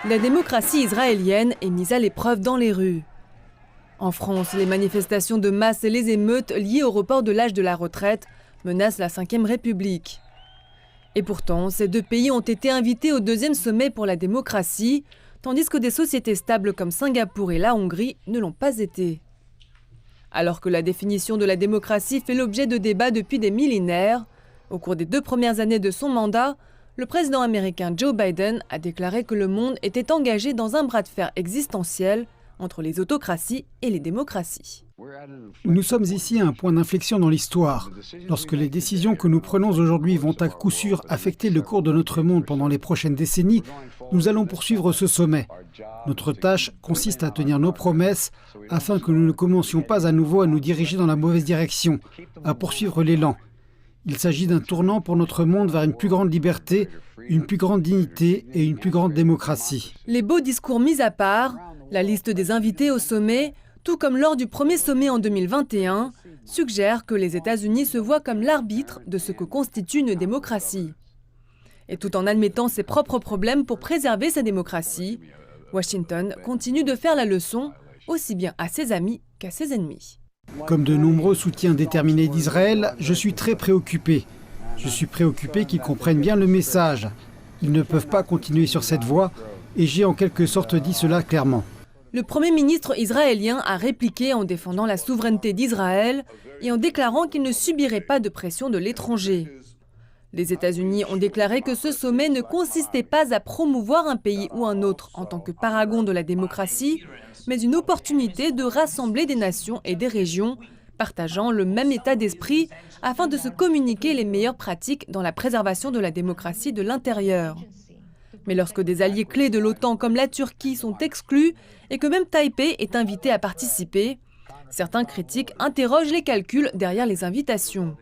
La démocratie israélienne est mise à l'épreuve dans les rues. En France, les manifestations de masse et les émeutes liées au report de l'âge de la retraite menacent la Ve République. Et pourtant, ces deux pays ont été invités au deuxième sommet pour la démocratie, tandis que des sociétés stables comme Singapour et la Hongrie ne l'ont pas été. Alors que la définition de la démocratie fait l'objet de débats depuis des millénaires, au cours des 2 premières années de son mandat, le président américain Joe Biden a déclaré que le monde était engagé dans un bras de fer existentiel entre les autocraties et les démocraties. Nous sommes ici à un point d'inflexion dans l'histoire. Lorsque les décisions que nous prenons aujourd'hui vont à coup sûr affecter le cours de notre monde pendant les prochaines décennies, nous allons poursuivre ce sommet. Notre tâche consiste à tenir nos promesses afin que nous ne commencions pas à nouveau à nous diriger dans la mauvaise direction, à poursuivre l'élan. Il s'agit d'un tournant pour notre monde vers une plus grande liberté, une plus grande dignité et une plus grande démocratie. Les beaux discours mis à part, la liste des invités au sommet, tout comme lors du premier sommet en 2021, suggère que les États-Unis se voient comme l'arbitre de ce que constitue une démocratie. Et tout en admettant ses propres problèmes pour préserver sa démocratie, Washington continue de faire la leçon, aussi bien à ses amis qu'à ses ennemis. Comme de nombreux soutiens déterminés d'Israël, je suis très préoccupé. Je suis préoccupé qu'ils comprennent bien le message. Ils ne peuvent pas continuer sur cette voie et j'ai en quelque sorte dit cela clairement. Le Premier ministre israélien a répliqué en défendant la souveraineté d'Israël et en déclarant qu'il ne subirait pas de pression de l'étranger. Les États-Unis ont déclaré que ce sommet ne consistait pas à promouvoir un pays ou un autre en tant que paragon de la démocratie, mais une opportunité de rassembler des nations et des régions partageant le même état d'esprit afin de se communiquer les meilleures pratiques dans la préservation de la démocratie de l'intérieur. Mais lorsque des alliés clés de l'OTAN comme la Turquie sont exclus et que même Taipei est invité à participer, certains critiques interrogent les calculs derrière les invitations.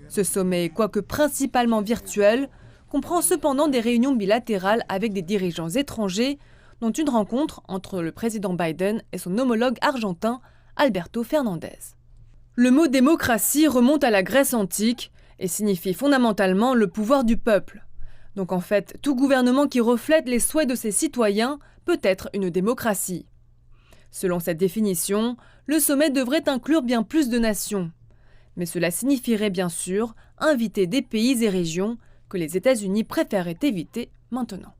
Ce sommet, quoique principalement virtuel, comprend cependant des réunions bilatérales avec des dirigeants étrangers, dont une rencontre entre le président Biden et son homologue argentin, Alberto Fernandez. Le mot démocratie remonte à la Grèce antique et signifie fondamentalement le pouvoir du peuple. Donc en fait, tout gouvernement qui reflète les souhaits de ses citoyens peut être une démocratie. Selon cette définition, le sommet devrait inclure bien plus de nations. Mais cela signifierait bien sûr inviter des pays et régions que les États-Unis préfèrent éviter maintenant.